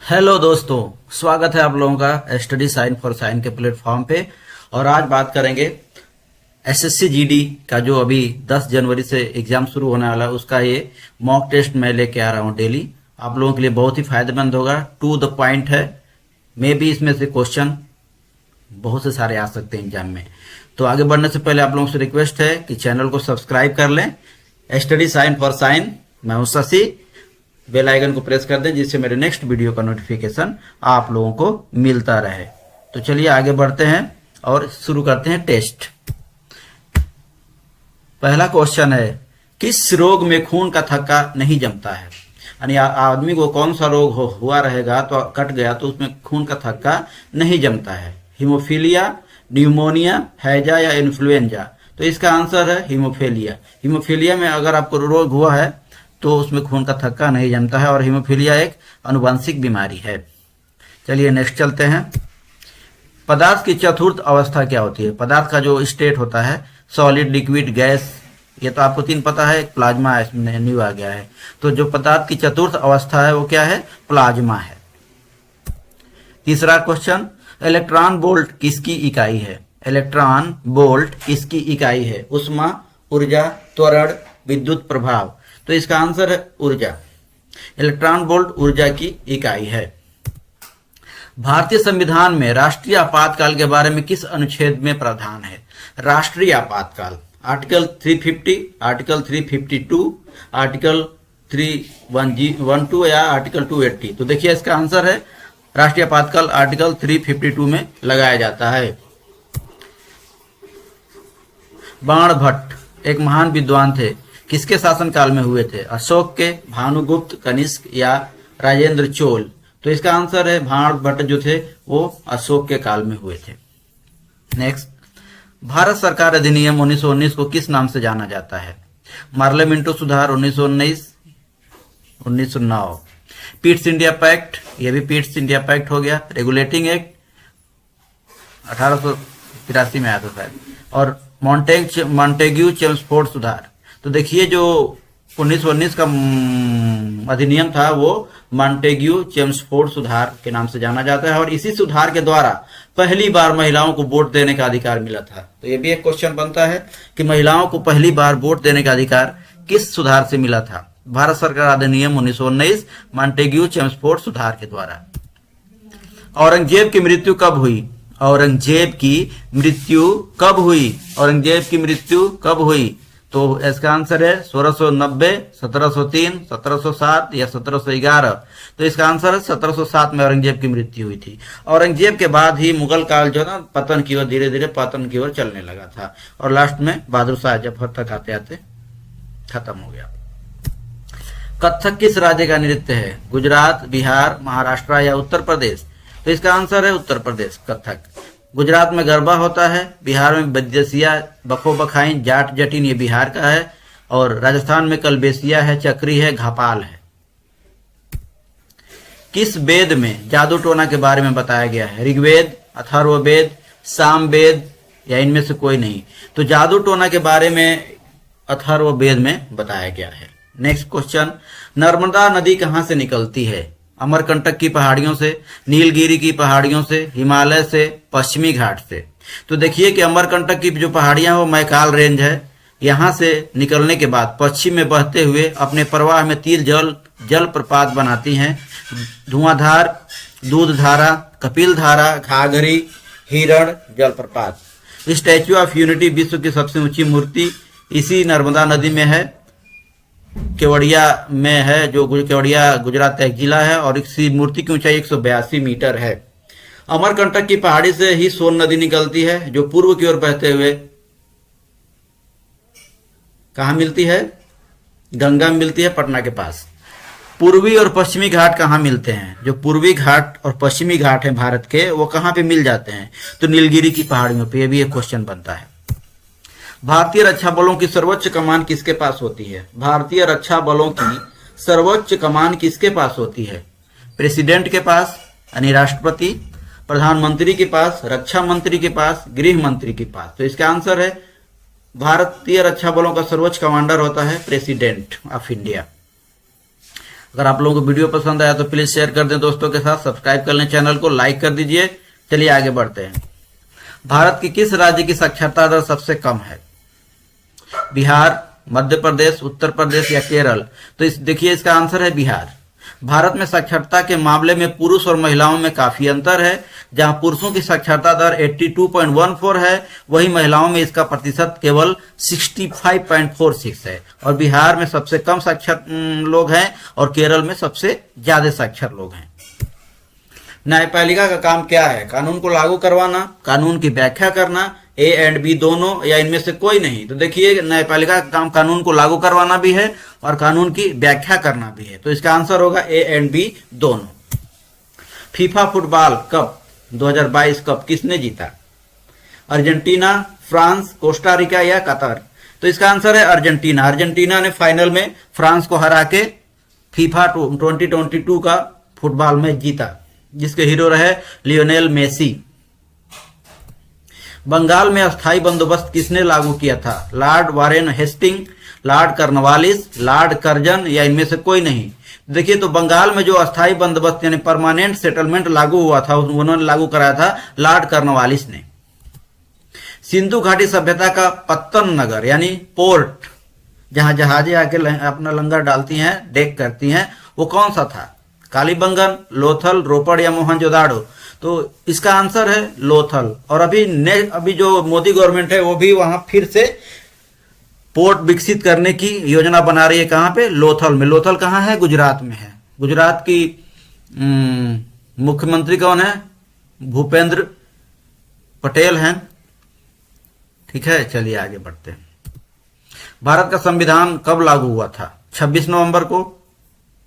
Hello दोस्तों, स्वागत है आप लोगों का स्टडी साइन फॉर साइन के प्लेटफॉर्म पे। और आज बात करेंगे एसएससी जीडी का जो अभी 10 जनवरी से एग्जाम शुरू होने वाला है, उसका ये मॉक टेस्ट मैं लेके आ रहा हूँ डेली। आप लोगों के लिए बहुत ही फायदेमंद होगा, टू द पॉइंट है। मे भी इसमें से क्वेश्चन बहुत से सारे आ सकते हैं एग्जाम में। तो आगे बढ़ने से पहले आप लोगों से रिक्वेस्ट है कि चैनल को सब्सक्राइब कर लें। स्टडी साइन फॉर साइन, मैं हूं शशि। बेल आइकन को प्रेस कर दें जिससे मेरे नेक्स्ट वीडियो का नोटिफिकेशन आप लोगों को मिलता रहे। तो चलिए आगे बढ़ते हैं और शुरू करते हैं टेस्ट। पहला क्वेश्चन है, किस रोग में खून का थक्का नहीं जमता है? यानी आदमी को कौन सा रोग हुआ रहेगा तो कट गया तो उसमें खून का थक्का नहीं जमता है? हीमोफीलिया, न्यूमोनिया, हैजा या इन्फ्लुएंजा? तो इसका आंसर है हीमोफीलिया। हीमोफीलिया में अगर आपको रोग हुआ है तो उसमें खून का थक्का नहीं जमता है, और हीमोफीलिया एक आनुवंशिक बीमारी है। चलिए नेक्स्ट चलते हैं। पदार्थ की चतुर्थ अवस्था क्या होती है? पदार्थ का जो स्टेट होता है, सॉलिड, लिक्विड, गैस, ये तो आपको तीन पता है। एक प्लाज्मा इसमें न्यू आ गया है। तो जो पदार्थ की चतुर्थ अवस्था है वो क्या है? प्लाज्मा है। तीसरा क्वेश्चन, इलेक्ट्रॉन वोल्ट किसकी इकाई है? इलेक्ट्रॉन वोल्ट किसकी इकाई है? ऊष्मा, ऊर्जा, त्वरण, विद्युत प्रभाव? तो इसका आंसर है ऊर्जा। इलेक्ट्रॉन वोल्ट ऊर्जा की इकाई है। भारतीय संविधान में राष्ट्रीय आपातकाल के बारे में किस अनुच्छेद में प्रावधान है? राष्ट्रीय आपातकाल आर्टिकल 350, आर्टिकल 352, आर्टिकल 312 या आर्टिकल 280? तो देखिए इसका आंसर है राष्ट्रीय आपातकाल आर्टिकल 352 में लगाया जाता है। बाणभट्ट एक महान विद्वान थे, किसके शासनकाल में हुए थे? अशोक के, भानुगुप्त, कनिष्क या राजेंद्र चोल? तो इसका आंसर है बाणभट्ट जो थे वो अशोक के काल में हुए थे। नेक्स्ट, भारत सरकार अधिनियम 1919 को किस नाम से जाना जाता है? मार्लियामेंटो सुधार 1919, 1909। पीट्स इंडिया पैक्ट, ये भी पीट्स इंडिया पैक्ट हो गया। रेगुलेटिंग एक्ट 1883 में आया था शायद। और मॉन्टेग्यू चेम्सफोर्ड सुधार? तो देखिए जो 1919 का अधिनियम था वो मॉन्टेग्यू चेम्सफोर्ड सुधार के नाम से जाना जाता है, और इसी सुधार के द्वारा पहली बार महिलाओं को वोट देने का अधिकार मिला था। तो ये भी एक क्वेश्चन बनता है कि महिलाओं को पहली बार वोट देने का अधिकार किस सुधार से मिला था? भारत सरकार अधिनियम 1919, मॉन्टेग्यू चेम्सफोर्ड सुधार के द्वारा। औरंगजेब की मृत्यु कब हुई? औरंगजेब की मृत्यु कब हुई? औरंगजेब की मृत्यु कब हुई? तो इसका आंसर है 1690, 1703, 1707 या 1711? तो इसका आंसर है 1707 में औरंगजेब की मृत्यु हुई थी। औरंगजेब के बाद ही मुगल काल जो ना पतन की ओर, धीरे धीरे पतन की ओर चलने लगा था, और लास्ट में बहादुर शाह जफर तक आते आते खत्म हो गया। कथक किस राज्य का नृत्य है? गुजरात, बिहार, महाराष्ट्र या उत्तर प्रदेश? तो इसका आंसर है उत्तर प्रदेश, कथक। गुजरात में गरबा होता है, बिहार में बदसिया, बखो बखाइन, जाट जटिन ये बिहार का है, और राजस्थान में कलबेसिया है, चक्री है, घापाल है। किस वेद में जादू टोना के बारे में बताया गया है? ऋग्वेद, अथर्ववेद, सामवेद या इनमें से कोई नहीं? तो जादू टोना के बारे में अथर्ववेद में बताया गया है। नेक्स्ट क्वेश्चन, नर्मदा नदी कहां से निकलती है? अमरकंटक की पहाड़ियों से, नीलगिरी की पहाड़ियों से, हिमालय से, पश्चिमी घाट से? तो देखिए कि अमरकंटक की जो पहाड़ियां वो मैकाल रेंज है, यहां से निकलने के बाद पश्चिम में बहते हुए अपने प्रवाह में तीन जल प्रपात बनाती हैं। धुआंधार, दूधधारा, कपिल धारा, घाघरी, हिरण जलप्रपात। स्टैच्यू ऑफ यूनिटी विश्व की सबसे ऊंची मूर्ति इसी नर्मदा नदी में है, केवड़िया में है, जो केवड़िया गुजरात का एक जिला है, और इसी मूर्ति की ऊंचाई 182 मीटर है। अमरकंटक की पहाड़ी से ही सोन नदी निकलती है, जो पूर्व की ओर बहते हुए कहां मिलती है? गंगा मिलती है पटना के पास। पूर्वी और पश्चिमी घाट कहां मिलते हैं? जो पूर्वी घाट और पश्चिमी घाट है भारत के, वो कहां पे मिल जाते हैं? तो नीलगिरी की पहाड़ियों पे। ये भी एक क्वेश्चन बनता है। भारतीय रक्षा बलों की सर्वोच्च कमान किसके पास होती है? भारतीय रक्षा बलों की सर्वोच्च कमान किसके पास होती है? प्रेसिडेंट के पास यानी राष्ट्रपति, प्रधानमंत्री के पास, रक्षा मंत्री के पास, गृह मंत्री के पास? तो इसका आंसर है भारतीय रक्षा बलों का सर्वोच्च कमांडर होता है प्रेसिडेंट ऑफ इंडिया। अगर आप लोगों को वीडियो पसंद आया तो प्लीज शेयर कर दें दोस्तों के साथ, सब्सक्राइब कर लें चैनल को, लाइक कर दीजिए। चलिए आगे बढ़ते हैं। भारत की किस राज्य की साक्षरता दर सबसे कम है? बिहार, मध्य प्रदेश, उत्तर प्रदेश या केरल? तो देखिए इसका आंसर है बिहार। भारत में साक्षरता के मामले में पुरुष और महिलाओं में काफी अंतर है। जहां पुरुषों की साक्षरता दर 82.14 है, वही महिलाओं में इसका प्रतिशत केवल 65.46 है। और बिहार में सबसे कम साक्षर लोग हैं और केरल में सबसे ज्यादा साक्षर लोग हैं। न्यायपालिका का काम क्या है? कानून को लागू करवाना, कानून की व्याख्या करना, ए एंड बी दोनों या इनमें से कोई नहीं। तो देखिए न्यायपालिका का काम कानून को लागू करवाना भी है और कानून की व्याख्या करना भी है। तो इसका आंसर होगा ए एंड बी दोनों। फीफा फुटबॉल कप 2022 कप किसने जीता? अर्जेंटीना, फ्रांस, कोस्टा रिका या कतर? तो इसका आंसर है अर्जेंटीना। अर्जेंटीना ने फाइनल में फ्रांस को हरा के फीफा 2022 का फुटबॉल मैच जीता, जिसके हीरो रहे लियोनेल मेसी। बंगाल में अस्थायी बंदोबस्त किसने लागू किया था? Lord Warren Hasting, Lord Cornwallis, Lord Curzon या इनमें से कोई नहीं? देखिए तो बंगाल में जो अस्थायी बंदोबस्त यानी परमानेंट सेटलमेंट लागू हुआ था, उन्होंने लागू कराया था लॉर्ड कर्नवालिस ने। सिंधु घाटी सभ्यता का पत्तन नगर यानी पोर्ट, जहां जहाजें आके अपना लंगर डालती हैं, डेक करती हैं, वो कौन सा था? कालीबंगन, लोथल, रोपड़ या मोहनजोदाड़ो? तो इसका आंसर है लोथल। और अभी जो मोदी गवर्नमेंट है वो भी वहां फिर से पोर्ट विकसित करने की योजना बना रही है। कहां पे? लोथल में। लोथल कहां है? गुजरात में है। गुजरात की मुख्यमंत्री कौन है? भूपेंद्र पटेल हैं। ठीक है, चलिए आगे बढ़ते हैं। भारत का संविधान कब लागू हुआ था? 26 नवंबर को,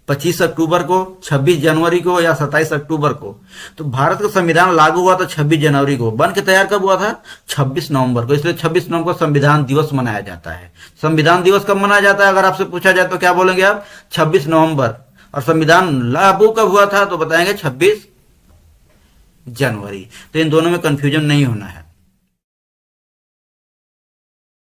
25 अक्टूबर को, 26 जनवरी को या 27 अक्टूबर को? तो भारत का संविधान लागू हुआ था 26 जनवरी को। बन के तैयार कब हुआ था? 26 नवंबर को। इसलिए 26 नवंबर को संविधान दिवस मनाया जाता है। संविधान दिवस कब मनाया जाता है अगर आपसे पूछा जाए तो क्या बोलेंगे आप? 26 नवंबर। और संविधान लागू कब हुआ था तो बताएंगे 26 जनवरी। तो इन दोनों में कंफ्यूजन नहीं होना है।